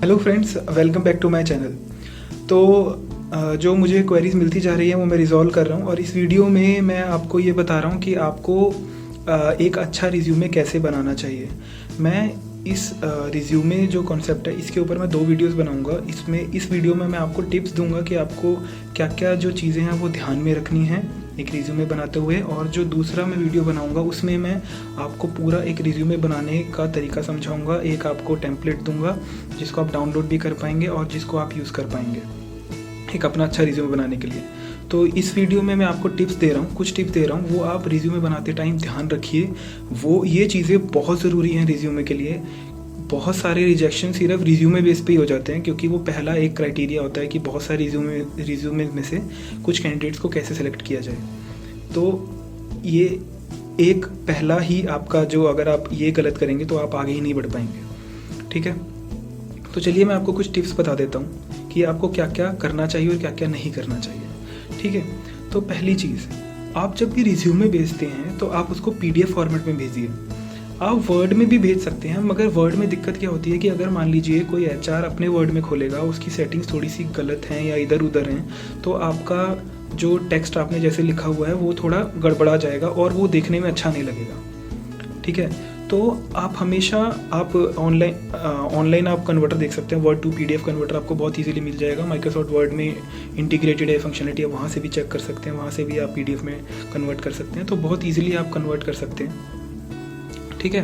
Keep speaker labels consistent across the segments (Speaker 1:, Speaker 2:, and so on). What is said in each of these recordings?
Speaker 1: Hello friends, welcome back to my channel. तो जो मुझे क्वेरीज मिलती जा रही हैं वो मैं रिजॉल्व कर रहा हूँ और इस वीडियो में मैं आपको ये बता रहा हूँ कि आपको एक अच्छा रिज्यूमे कैसे बनाना चाहिए। मैं इस रिज्यूमे जो कॉन्सेप्ट है इसके ऊपर मैं 2 वीडियोस बनाऊंगा। इस वीडियो में मैं आपको टिप्स दूंगा कि आपको क्या क्या जो चीज़ें हैं वो ध्यान में रखनी है एक रिज्यूमे बनाते हुए, और जो दूसरा मैं वीडियो बनाऊंगा उसमें मैं आपको पूरा एक रिज्यूमे बनाने का तरीका समझाऊंगा। एक आपको टेम्पलेट दूंगा जिसको आप डाउनलोड भी कर पाएंगे और जिसको आप यूज़ कर पाएंगे एक अपना अच्छा रिज्यूमे बनाने के लिए। तो इस वीडियो में मैं आपको टिप्स दे रहा हूँ, कुछ टिप्स दे रहा हूँ, वो आप रिज्यूमे बनाते टाइम ध्यान रखिए। वो ये चीज़ें बहुत ज़रूरी हैं रिज्यूमे के लिए। बहुत सारे रिजेक्शन सिर्फ रिज्यूमे बेस पे ही हो जाते हैं, क्योंकि वो पहला एक क्राइटेरिया होता है कि बहुत सारे रिज्यूमे में से कुछ कैंडिडेट्स को कैसे सेलेक्ट किया जाए। तो ये एक पहला ही आपका जो, अगर आप ये गलत करेंगे तो आप आगे ही नहीं बढ़ पाएंगे। ठीक है, तो चलिए मैं आपको कुछ टिप्स बता देता हूँ कि आपको क्या क्या करना चाहिए और क्या क्या नहीं करना चाहिए। ठीक है, तो पहली चीज़, आप जब भी रिज्यूमे भेजते हैं तो आप उसको PDF फॉर्मेट में भेजिए। आप वर्ड में भी भेज सकते हैं, मगर वर्ड में दिक्कत क्या होती है कि अगर मान लीजिए कोई HR अपने वर्ड में खोलेगा, उसकी सेटिंग्स थोड़ी सी गलत हैं या इधर उधर हैं, तो आपका जो टेक्स्ट आपने जैसे लिखा हुआ है वो थोड़ा गड़बड़ा जाएगा और वो देखने में अच्छा नहीं लगेगा। ठीक है, तो आप हमेशा आप ऑनलाइन आप कन्वर्टर देख सकते हैं। वर्ड टू PDF कन्वर्टर आपको बहुत इजीली मिल जाएगा। माइक्रोसॉफ्ट वर्ड में इंटीग्रेटेड है फंक्शनलिटी, आप वहाँ से भी चेक कर सकते हैं, वहाँ से भी आप PDF में कन्वर्ट कर सकते हैं। तो बहुत ईजिली आप कन्वर्ट कर सकते हैं। ठीक है,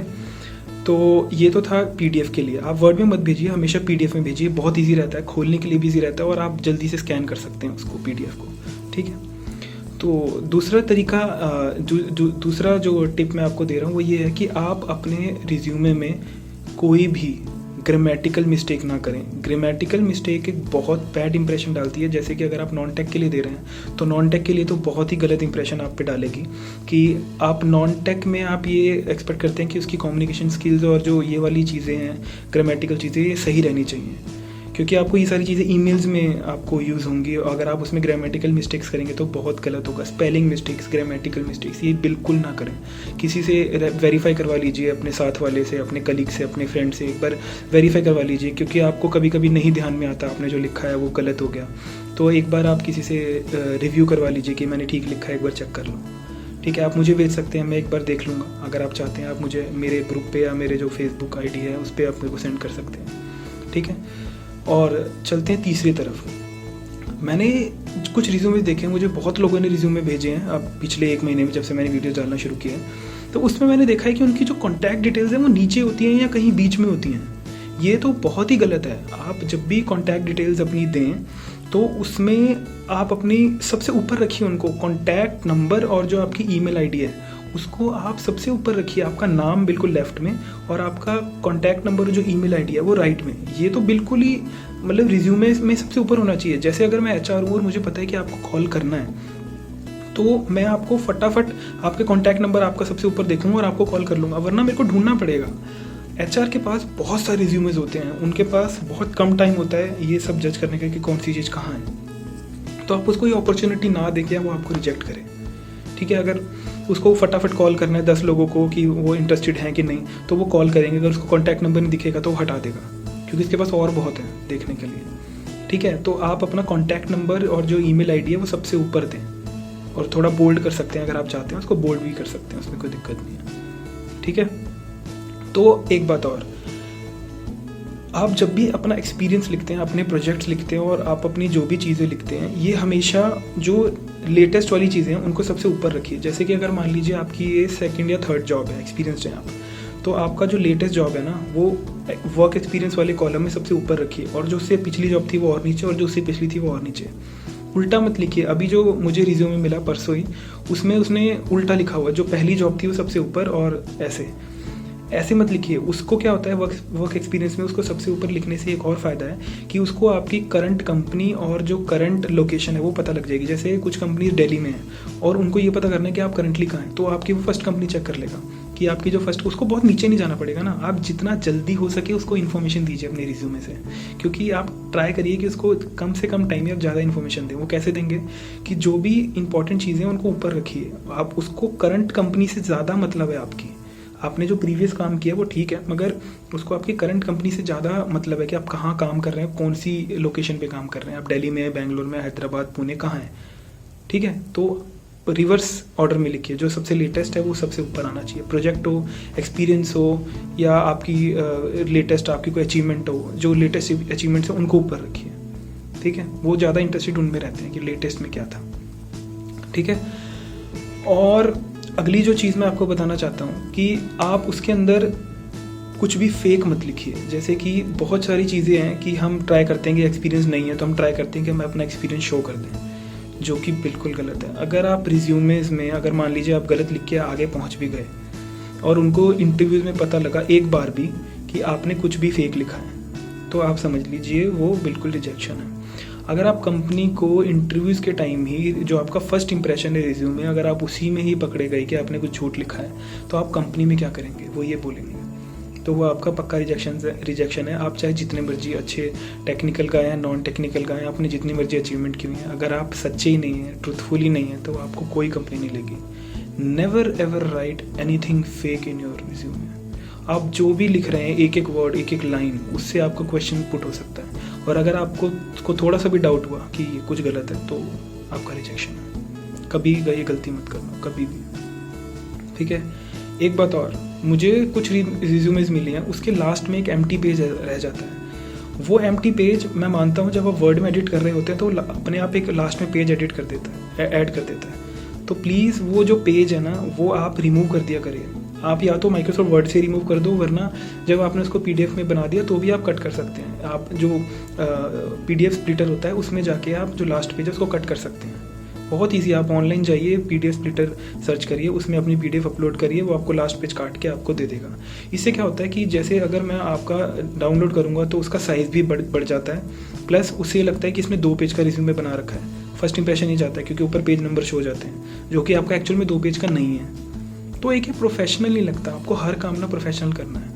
Speaker 1: तो ये तो था PDF के लिए। आप वर्ड में मत भेजिए, हमेशा PDF में भेजिए। बहुत ईजी रहता है, खोलने के लिए भी ईजी रहता है और आप जल्दी से स्कैन कर सकते हैं उसको, PDF को। ठीक है, तो दूसरा तरीका दूसरा जो टिप मैं आपको दे रहा हूँ वो ये है कि आप अपने रिज्यूमे में कोई भी ग्रामेटिकल मिस्टेक ना करें। ग्रामेटिकल मिस्टेक एक बहुत बैड इंप्रेशन डालती है। जैसे कि अगर आप नॉन टेक के लिए दे रहे हैं तो नॉन टेक के लिए तो बहुत ही गलत इंप्रेशन आप पे डालेगी कि आप नॉन टेक में आप ये एक्सपेक्ट करते हैं कि उसकी कम्युनिकेशन स्किल्स और जो ये वाली चीज़ें हैं, ग्रामेटिकल चीज़ें, ये सही रहनी चाहिए, क्योंकि आपको ये सारी चीज़ें ईमेल्स में आपको यूज़ होंगी। अगर आप उसमें ग्रामेटिकल मिस्टेक्स करेंगे तो बहुत गलत होगा। स्पेलिंग मिस्टेक्स, ग्रामेटिकल मिस्टेक्स, ये बिल्कुल ना करें। किसी से वेरीफाई करवा लीजिए, अपने साथ वाले से, अपने कलीग से, अपने फ्रेंड से एक बार वेरीफाई करवा लीजिए, क्योंकि आपको कभी कभी नहीं ध्यान में आता आपने जो लिखा है वो गलत हो गया। तो एक बार आप किसी से रिव्यू करवा लीजिए कि मैंने ठीक लिखा है, एक बार चेक कर लो। ठीक है, आप मुझे भेज सकते हैं, मैं एक बार देख लूँगा। अगर आप चाहते हैं आप मुझे मेरे ग्रुप पे या मेरे जो फेसबुक ID है उस पर आप मेरे को सेंड कर सकते हैं। ठीक है, और चलते हैं तीसरी तरफ। मैंने कुछ रिज्यूमे देखे हैं, मुझे बहुत लोगों ने रिज्यूमे भेजे हैं अब पिछले 1 महीने में, जब से मैंने वीडियो डालना शुरू किया है। तो उसमें मैंने देखा है कि उनकी जो कॉन्टैक्ट डिटेल्स हैं वो नीचे होती हैं या कहीं बीच में होती हैं। ये तो बहुत ही गलत है। आप जब भी कॉन्टैक्ट डिटेल्स अपनी दें तो उसमें आप अपनी सबसे ऊपर रखिए उनको। कॉन्टैक्ट नंबर और जो आपकी ईमेल ID है उसको आप सबसे ऊपर रखिए। आपका नाम बिल्कुल लेफ्ट में और आपका कॉन्टैक्ट नंबर जो ईमेल ID है वो राइट में। ये तो बिल्कुल ही मतलब रिज्यूमे में सबसे ऊपर होना चाहिए। जैसे अगर मैं HR हूँ और मुझे पता है कि आपको कॉल करना है, तो मैं आपको फटाफट आपके कॉन्टैक्ट नंबर आपका सबसे ऊपर देखूंगा और आपको कॉल कर लूँगा, वरना मेरे को ढूंढना पड़ेगा। HR के पास बहुत सारे रिज्यूमेज होते हैं, उनके पास बहुत कम टाइम होता है ये सब जज करने का कि कौन सी चीज़ कहाँ है। तो आप उसको ये अपॉर्चुनिटी ना देखें, वो आपको रिजेक्ट करें। ठीक है, अगर उसको फटाफट कॉल करना है 10 लोगों को कि वो इंटरेस्टेड हैं कि नहीं, तो वो कॉल करेंगे। अगर उसको कॉन्टैक्ट नंबर नहीं दिखेगा तो वो हटा देगा, क्योंकि इसके पास और बहुत है देखने के लिए। ठीक है, तो आप अपना कॉन्टैक्ट नंबर और जो ईमेल ID है वो सबसे ऊपर दें, और थोड़ा बोल्ड कर सकते हैं अगर आप चाहते हैं, उसको बोल्ड भी कर सकते हैं, उसमें कोई दिक्कत नहीं है। ठीक है, तो एक बात और, आप जब भी अपना एक्सपीरियंस लिखते हैं, अपने प्रोजेक्ट्स लिखते हैं और आप अपनी जो भी चीज़ें लिखते हैं, ये हमेशा जो लेटेस्ट वाली चीज़ें हैं उनको सबसे ऊपर रखिए। जैसे कि अगर मान लीजिए आपकी ये 2nd या 3rd जॉब है, एक्सपीरियंस्ड हैं आप, तो आपका जो लेटेस्ट जॉब है ना वो वर्क एक्सपीरियंस वाले कॉलम में सबसे ऊपर रखिए, और जो उससे पिछली जॉब थी वो और नीचे, और जो उससे पिछली थी वो और नीचे। उल्टा मत लिखिए। अभी जो मुझे रिज्यूमे मिला परसों ही, उसमें उसने उल्टा लिखा हुआ, जो पहली जॉब थी वो सबसे ऊपर, और ऐसे मत लिखिए। उसको क्या होता है वर्क एक्सपीरियंस में, उसको सबसे ऊपर लिखने से एक और फ़ायदा है कि उसको आपकी करंट कंपनी और जो करंट लोकेशन है वो पता लग जाएगी। जैसे कुछ कंपनीज दिल्ली में हैं और उनको ये पता करना है कि आप करंटली कहाँ हैं, तो आपकी वो फर्स्ट कंपनी चेक कर लेगा कि आपकी जो फर्स्ट, उसको बहुत नीचे नहीं जाना पड़ेगा ना। आप जितना जल्दी हो सके उसको इन्फॉर्मेशन दीजिए अपने रिज्यूमे से, क्योंकि आप ट्राई करिए कि उसको कम से कम टाइम में आप ज़्यादा इन्फॉर्मेशन दें। वो कैसे देंगे कि जो भी इंपॉर्टेंट चीज़ें हैं उनको ऊपर रखिए। आप उसको करंट कंपनी से ज़्यादा मतलब है आपकी, आपने जो प्रीवियस काम किया वो ठीक है, मगर उसको आपकी करंट कंपनी से ज़्यादा मतलब है कि आप कहाँ काम कर रहे हैं, कौन सी लोकेशन पे काम कर रहे हैं, आप दिल्ली में, बेंगलोर में, हैदराबाद, पुणे, कहाँ हैं, ठीक है। तो रिवर्स ऑर्डर में लिखिए, जो सबसे लेटेस्ट है वो सबसे ऊपर आना चाहिए। प्रोजेक्ट हो, एक्सपीरियंस हो, या आपकी लेटेस्ट आपकी कोई अचीवमेंट हो, जो लेटेस्ट अचीवमेंट्स हैं उनको ऊपर रखिए, ठीक है। वो ज़्यादा इंटरेस्टेड उनमें रहते हैं कि लेटेस्ट में क्या था, ठीक है। और अगली जो चीज़ मैं आपको बताना चाहता हूँ कि आप उसके अंदर कुछ भी फेक मत लिखिए। जैसे कि बहुत सारी चीज़ें हैं कि हम ट्राई करते हैं कि एक्सपीरियंस नहीं है तो हम ट्राई करते हैं कि हम अपना एक्सपीरियंस शो कर दें, जो कि बिल्कुल गलत है। अगर आप रिज्यूमेज में अगर मान लीजिए आप गलत लिख के आगे पहुंच भी गए और उनको इंटरव्यूज़ में पता लगा एक बार भी कि आपने कुछ भी फेक लिखा है, तो आप समझ लीजिए वो बिल्कुल रिजेक्शन है। अगर आप कंपनी को इंटरव्यूज़ के टाइम ही जो आपका फर्स्ट इंप्रेशन है रिज्यूमे, अगर आप उसी में ही पकड़े गए कि आपने कुछ झूठ लिखा है, तो आप कंपनी में क्या करेंगे, वो ये बोलेंगे, तो वो आपका पक्का रिजेक्शन है। आप चाहे जितने मर्जी अच्छे टेक्निकल का या नॉन टेक्निकल का है, आपने जितनी मर्जी अचीवमेंट की हुई है, अगर आप सच्चे ही नहीं हैं, ट्रूथफुल ही नहीं है, तो आपको कोई कंपनी नहीं लेगी। Never ever right anything fake in your resume. आप जो भी लिख रहे हैं, एक एक वर्ड, एक एक लाइन, उससे आपका क्वेश्चन पुट हो सकता है, और अगर आपको थोड़ा सा भी डाउट हुआ कि ये कुछ गलत है, तो आपका रिजेक्शन है। कभी ये गलती मत करना, कभी भी, ठीक है। एक बात और, मुझे कुछ रिज्यूमेज मिले हैं, उसके लास्ट में एक एम्प्टी पेज रह जाता है। वो एम्प्टी पेज मैं मानता हूँ जब आप वर्ड में एडिट कर रहे होते हैं तो अपने आप एक लास्ट में पेज एडिट कर देता है, ऐड कर देता है। तो प्लीज़ वो जो पेज है ना, वो आप रिमूव कर दिया करिए। आप या तो माइक्रोसॉफ्ट वर्ड से रिमूव कर दो, वरना जब आपने उसको PDF में बना दिया तो भी आप कट कर सकते हैं। आप जो PDF स्प्लिटर होता है उसमें जाके आप जो लास्ट पेज है उसको कट कर सकते हैं। बहुत ईजी, आप ऑनलाइन जाइए, PDF स्प्लिटर सर्च करिए, उसमें अपनी PDF अपलोड करिए, वो आपको लास्ट पेज काट के आपको दे देगा। इससे क्या होता है कि जैसे अगर मैं आपका डाउनलोड करूँगा तो उसका साइज़ भी बढ़ जाता है, प्लस उससे लगता है कि इसमें 2 पेज का रिज्यूमे बना रखा है। फर्स्ट इंप्रेशन ही जाता है क्योंकि ऊपर पेज नंबर शो हो जाते हैं, जो कि आपका एक्चुअल में 2 पेज का नहीं है। तो एक प्रोफेशनल नहीं लगता। आपको हर काम ना प्रोफेशनल करना है,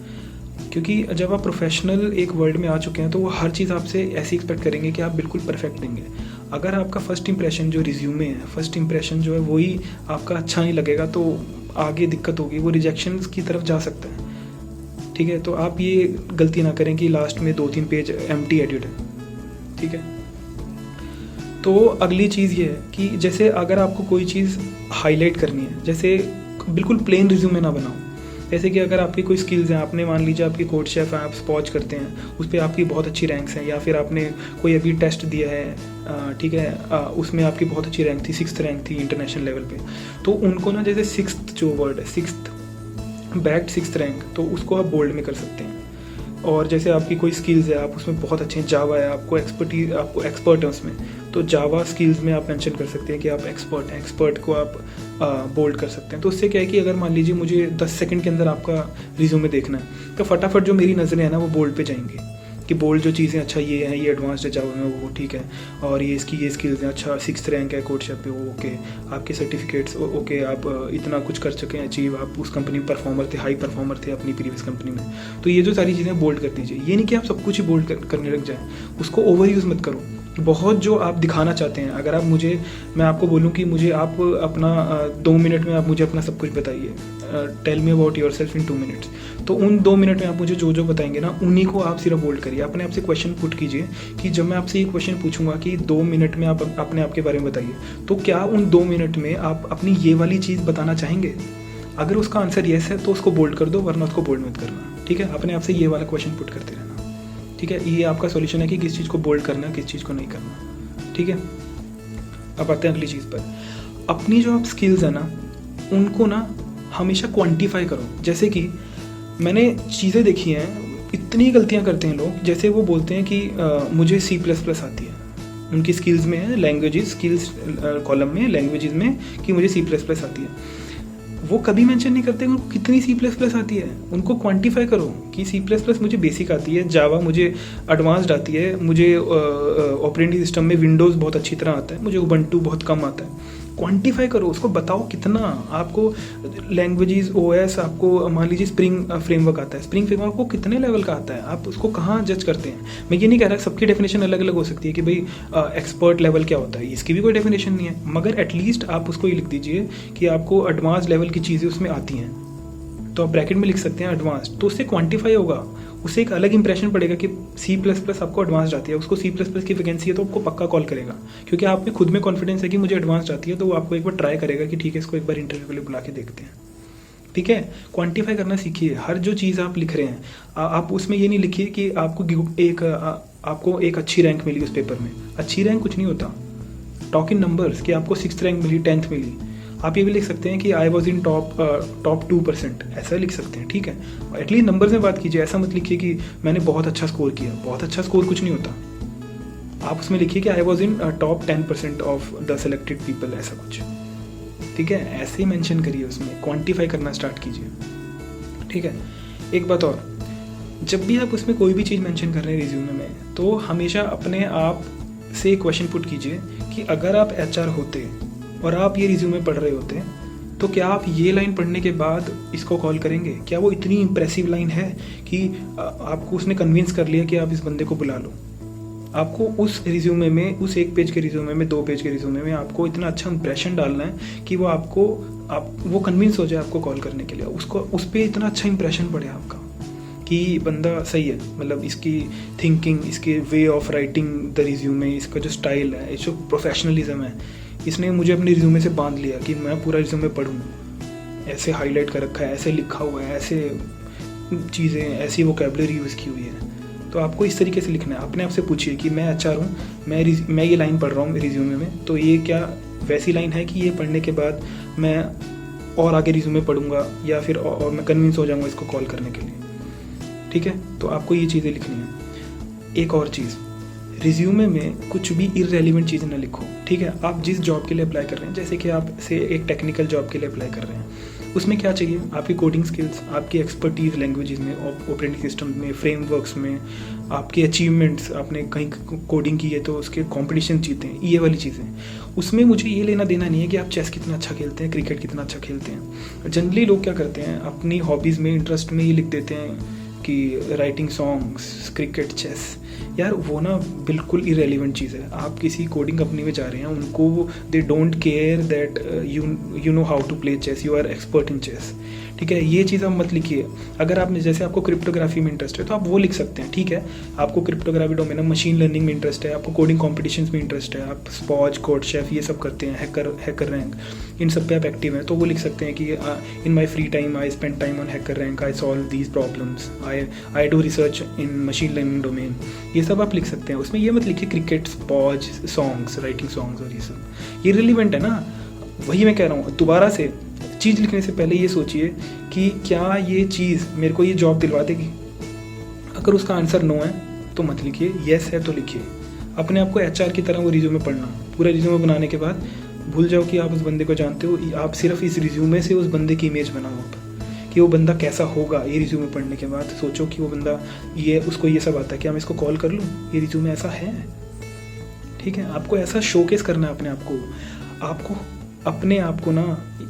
Speaker 1: क्योंकि जब आप प्रोफेशनल एक वर्ल्ड में आ चुके हैं तो वो हर चीज़ आपसे ऐसी एक्सपेक्ट करेंगे कि आप बिल्कुल परफेक्ट देंगे। अगर आपका फर्स्ट इंप्रेशन जो रिज्यूमे है, फर्स्ट इंप्रेशन जो है वही आपका अच्छा नहीं लगेगा, तो आगे दिक्कत होगी, वो रिजेक्शन की तरफ जा सकता है, ठीक है। तो आप ये गलती ना करें कि लास्ट में 2-3 पेज एम्प्टी एडिट है, ठीक है। तो अगली चीज़ ये है कि जैसे अगर आपको कोई चीज़ हाईलाइट करनी है, जैसे बिल्कुल प्लेन रिज्यूमे ना बनाओ। जैसे कि अगर आपकी कोई स्किल्स हैं, आपने मान लीजिए आपकी कोड शेफ है, आप स्पॉज करते हैं, उस पर आपकी बहुत अच्छी रैंक्स हैं, या फिर आपने कोई अभी टेस्ट दिया है, ठीक है, उसमें आपकी बहुत अच्छी रैंक थी, 6th रैंक थी इंटरनेशनल लेवल पे, तो उनको ना जैसे 6th जो वर्ड है, 6th बैक्ड 6th रैंक, तो उसको आप बोल्ड में कर सकते हैं। और जैसे आपकी कोई स्किल्स है, आप उसमें बहुत अच्छे हैं, जावा है, आपको एक्सपर्ट है उसमें, तो जावा स्किल्स में आप मेंशन कर सकते हैं कि आप एक्सपर्ट हैं, एक्सपर्ट को आप बोल्ड कर सकते हैं। तो उससे क्या है कि अगर मान लीजिए मुझे 10 सेकंड के अंदर आपका रिज्यूमे देखना है, तो फटाफट जो मेरी नज़रें हैं ना वो बोल्ड पे जाएंगी कि बोल्ड जो चीज़ें, अच्छा ये है, ये एडवांस्ड है जावा में, वो ठीक है, और ये इसकी ये स्किल्स हैं, अच्छा 6th रैंक है कोड शेफ पे, वो ओके, आपके सर्टिफिकेट्स ओके, आप इतना कुछ कर चुके हैं अचीव, आप उस कंपनी में परफॉर्मर थे, हाई परफॉर्मर थे अपनी प्रीवियस कंपनी में। तो ये जो सारी चीज़ें बोल्ड कर दीजिए। ये नहीं कि आप सब कुछ ही बोल्ड करने लग जाएँ, उसको ओवर यूज़ मत करो। बहुत जो आप दिखाना चाहते हैं, अगर आप मैं आपको बोलूं कि मुझे आप अपना 2 मिनट में आप मुझे अपना सब कुछ बताइए, tell me about yourself in 2 minutes, तो उन 2 मिनट में आप मुझे जो जो बताएंगे ना, उन्हीं को आप सिर्फ बोल्ड करिए। अपने आप से क्वेश्चन पुट कीजिए कि जब मैं आपसे ये क्वेश्चन पूछूंगा कि 2 मिनट में आप अपने आप के बारे में बताइए, तो क्या उन 2 मिनट में आप अपनी ये वाली चीज़ बताना चाहेंगे? अगर उसका आंसर येस है तो उसको बोल्ड कर दो, वरना उसको बोल्ड मत करना, ठीक है। अपने आप से ये वाला क्वेश्चन पुट करते रहना, ठीक है। ये आपका सॉल्यूशन है कि किस चीज़ को बोल्ड करना, किस चीज़ को नहीं करना, ठीक है। अब आते हैं अगली चीज़ पर। अपनी जो आप स्किल्स है ना, उनको ना हमेशा क्वांटिफाई करो। जैसे कि मैंने चीज़ें देखी हैं, इतनी गलतियां करते हैं लोग। जैसे वो बोलते हैं कि मुझे C++ आती है, उनकी स्किल्स में है, लैंग्वेजेस स्किल्स कॉलम में, लैंग्वेजेस में, कि मुझे C++ आती है। वो कभी मेंशन नहीं करते उनको कितनी C++ आती है। उनको क्वांटिफाई करो कि C++ मुझे बेसिक आती है, जावा मुझे एडवांस्ड आती है, मुझे ऑपरेटिंग सिस्टम में विंडोज़ बहुत अच्छी तरह आता है, मुझे उबंटू बहुत कम आता है। क्वांटिफाई करो, उसको बताओ कितना आपको लैंग्वेजेस, OS, आपको मान लीजिए स्प्रिंग फ्रेमवर्क आता है, स्प्रिंग फ्रेमवर्क को कितने लेवल का आता है, आप उसको कहाँ जज करते हैं। मैं ये नहीं कह रहा, सबकी डेफिनेशन अलग अलग हो सकती है कि भाई एक्सपर्ट लेवल क्या होता है, इसकी भी कोई डेफिनेशन नहीं है, मगर एटलीस्ट आप उसको ये लिख दीजिए कि आपको एडवांस लेवल की चीज़ें उसमें आती हैं, तो आप ब्रैकेट में लिख सकते हैं एडवांस्ड, तो उससे क्वांटिफाई होगा, उससे एक अलग इंप्रेशन पड़ेगा कि C++ आपको एडवांस्ड आती है, उसको C++ की वैकेंसी है तो आपको पक्का कॉल करेगा, क्योंकि आप में खुद में कॉन्फिडेंस है कि मुझे एडवांस्ड आती है, तो वो आपको एक बार ट्राई करेगा कि ठीक है इसको एक बार इंटरव्यू के लिए बुला के देखते हैं। ठीक है, क्वांटिफाई करना सीखिए। हर जो चीज़ आप लिख रहे हैं आप उसमें ये नहीं लिखिए कि आपको एक अच्छी रैंक मिली उस पेपर में। अच्छी रैंक कुछ नहीं होता, टॉक इन नंबर्स कि आपको 6th रैंक मिली, 10th मिली। आप ये भी लिख सकते हैं कि आई वॉज इन टॉप 2%, ऐसा लिख सकते हैं। ठीक है, एटलीस्ट नंबर्स में बात कीजिए, ऐसा मत लिखिए कि मैंने बहुत अच्छा स्कोर किया। बहुत अच्छा स्कोर कुछ नहीं होता, आप उसमें लिखिए कि I was in top 10% of the selected people, ऐसा कुछ। ठीक है, ऐसे ही मेंशन करिए, उसमें क्वांटिफाई करना स्टार्ट कीजिए। ठीक है, एक बात और, जब भी आप उसमें कोई भी चीज़ मेंशन कर रहे हैं रिज्यूमे में, तो हमेशा अपने आप से क्वेश्चन पुट कीजिए कि अगर आप HR होते और आप ये रिज्यूमे पढ़ रहे होते तो क्या आप ये लाइन पढ़ने के बाद इसको कॉल करेंगे? क्या वो इतनी इंप्रेसिव लाइन है कि आपको उसने कन्विंस कर लिया कि आप इस बंदे को बुला लो? आपको उस रिज्यूमे में, उस 1 पेज के रिज्यूमे में, 2 पेज के रिज्यूमे में आपको इतना अच्छा इंप्रेशन डालना है कि वो कन्विंस हो जाए आपको कॉल करने के लिए, उसको उस पर इतना अच्छा इंप्रेशन पड़े आपका कि बंदा सही है, मतलब इसकी थिंकिंग, इसके way of writing the resume, इसका जो स्टाइल है, जो प्रोफेशनलिज्म है, इसने मुझे अपने रिज्यूमे से बांध लिया कि मैं पूरा रिज्यूमे पढ़ूँ, ऐसे हाईलाइट कर रखा है, ऐसे लिखा हुआ है, ऐसे चीज़ें, ऐसी वोकैबुलरी यूज़ की हुई है। तो आपको इस तरीके से लिखना है। अपने आप से पूछिए कि मैं HR हूँ, मैं ये लाइन पढ़ रहा हूँ रिज्यूमे में, तो ये क्या वैसी लाइन है कि ये पढ़ने के बाद मैं और आगे रिज्यूमे पढ़ूंगा या फिर और मैं कन्विंस हो जाऊँगा इसको कॉल करने के लिए। ठीक है, तो आपको ये चीज़ें लिखनी है। एक और चीज़, रिज्यूमे में कुछ भी इररेलेवेंट चीज़ें ना लिखो। ठीक है, आप जिस जॉब के लिए अप्लाई कर रहे हैं, जैसे कि आप से एक टेक्निकल जॉब के लिए अप्लाई कर रहे हैं, उसमें क्या चाहिए? आपकी कोडिंग स्किल्स, आपकी एक्सपर्टीज़ लैंग्वेजेस में, ऑपरेटिंग सिस्टम में, फ्रेमवर्क्स में, आपके अचीवमेंट्स, आपने कहीं कोडिंग की है तो उसके कॉम्पिटिशन जीते हैं, ये वाली चीज़ें। उसमें मुझे ये लेना देना नहीं है कि आप चेस कितना अच्छा खेलते हैं, क्रिकेट कितना अच्छा खेलते हैं। जनरली लोग क्या करते हैं, अपनी हॉबीज़ में, इंटरेस्ट में ये लिख देते हैं कि राइटिंग सॉन्ग्स, क्रिकेट, चेस। यार वो ना बिल्कुल इरेलीवेंट चीज़ है। आप किसी कोडिंग कंपनी में जा रहे हैं, उनको they don't care that you know how to play chess, you are expert in chess. ठीक है, ये चीज़ आप मत लिखिए। अगर आपने, जैसे आपको क्रिप्टोग्राफी में इंटरेस्ट है तो आप वो लिख सकते हैं। ठीक है, आपको क्रिप्टोग्राफी डोमेन में, मशीन लर्निंग में इंटरेस्ट है, आपको कोडिंग कॉम्पिटिशन्स में इंटरेस्ट है, आप स्पॉज, कोड शेफ ये सब करते हैं, हैकर रैंक, इन सब पे आप एक्टिव हैं, तो वो लिख सकते हैं कि in my free time I spend time on HackerRank, I solve these problems, I do research in machine learning domain. ये सब आप लिख सकते हैं। उसमें ये मत लिखिए cricket, sponge, songs, writing songs और ये सब। ये रिलेवेंट है ना, वही मैं कह रहा हूँ। दोबारा से चीज़ लिखने से पहले ये सोचिए कि क्या ये चीज़ मेरे को ये जॉब दिलवा देगी। अगर उसका आंसर नो है तो मत लिखिए, येस है तो लिखिए। अपने आप को HR की तरह वो रिज्यूमे पढ़ना, पूरा रिज्यूमे बनाने के बाद भूल जाओ कि आप उस बंदे को जानते हो, आप सिर्फ इस रिज्यूमे से उस बंदे की इमेज बनाओ आप, कि वो बंदा कैसा होगा। ये रिज्यूमे पढ़ने के बाद सोचो कि वो बंदा, ये उसको ये सब आता है, क्या मैं इसको कॉल कर लूँ, ये रिज्यूमे ऐसा है। ठीक है, आपको ऐसा शोकेस करना है अपने आप को। अपने आप को ना,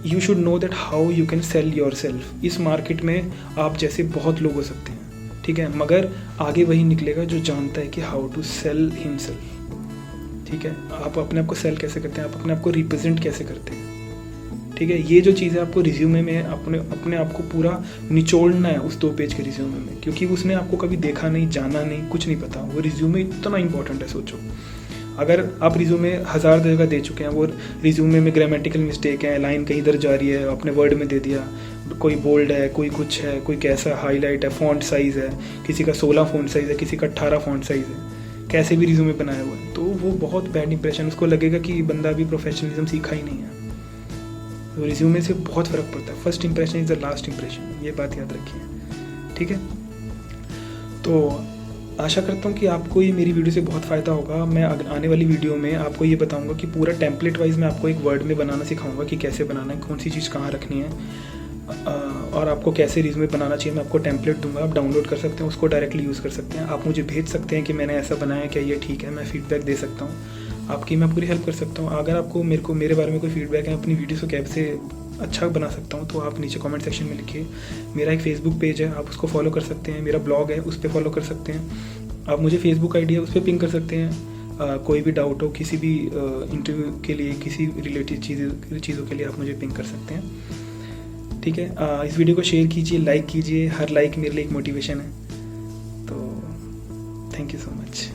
Speaker 1: you should know that how you can sell your self. इस मार्केट में आप जैसे बहुत लोग हो सकते हैं, ठीक है, मगर आगे वही निकलेगा जो जानता है कि हाउ टू सेल हिमसेल्फ। ठीक है, आप अपने आप को सेल कैसे करते हैं, आप अपने आप को रिप्रेजेंट कैसे करते हैं। ठीक है, ये जो चीज़ है आपको रिज्यूमे में अपने आप को पूरा निचोड़ना है उस 2 पेज के रिज्यूमे में, क्योंकि उसने आपको कभी देखा नहीं, जाना नहीं, कुछ नहीं पता। वो रिज्यूमे इतना इंपॉर्टेंट है, सोचो। अगर आप रिज्यूमे 1000 जगह दे चुके हैं, वो रिज्यूमे में ग्रामेटिकल मिस्टेक है, लाइन कहीं इधर जा रही है, अपने वर्ड में दे दिया, कोई बोल्ड है, कोई कुछ है, कोई कैसा हाईलाइट है, फॉन्ट साइज़ है, किसी का 16 फॉन्ट साइज़ है, किसी का 18 फॉन्ट साइज़ है, कैसे भी रिज्यूमे बनाया हुआ है, तो वो बहुत बैड इंप्रेशन, उसको लगेगा कि बंदा अभी प्रोफेशनलिज्म सीखा ही नहीं है। तो रिज्यूमे से बहुत फ़र्क पड़ता है। First impression is the last impression, ये बात याद रखिए। ठीक है, तो आशा करता हूँ कि आपको ये मेरी वीडियो से बहुत फ़ायदा होगा। मैं आने वाली वीडियो में आपको ये बताऊँगा कि पूरा टेम्पलेट वाइज मैं आपको एक वर्ड में बनाना सिखाऊंगा कि कैसे बनाना है, कौन सी चीज़ कहाँ रखनी है, और आपको कैसे रिज्यूमे बनाना चाहिए। मैं आपको टेम्पलेट दूंगा, आप डाउनलोड कर सकते हैं, उसको डायरेक्टली यूज़ कर सकते हैं। आप मुझे भेज सकते हैं कि मैंने ऐसा बनाया, क्या ये ठीक है, मैं फीडबैक दे सकता हूँ, आपकी मैं पूरी हेल्प कर सकता हूँ। अगर आपको मेरे बारे में कोई फीडबैक है, अपनी वीडियो को कैसे अच्छा बना सकता हूँ, तो आप नीचे कमेंट सेक्शन में लिखिए। मेरा एक फेसबुक पेज है, आप उसको फॉलो कर सकते हैं। मेरा ब्लॉग है, उस पर फॉलो कर सकते हैं। आप मुझे फेसबुक आईडी है, उस पर पिंग कर सकते हैं। कोई भी डाउट हो, किसी भी इंटरव्यू के लिए, किसी रिलेटेड चीज़ों के लिए आप मुझे पिंग कर सकते हैं। ठीक है, इस वीडियो को शेयर कीजिए, लाइक कीजिए, हर लाइक मेरे लिए एक मोटिवेशन है। तो थैंक यू सो मच।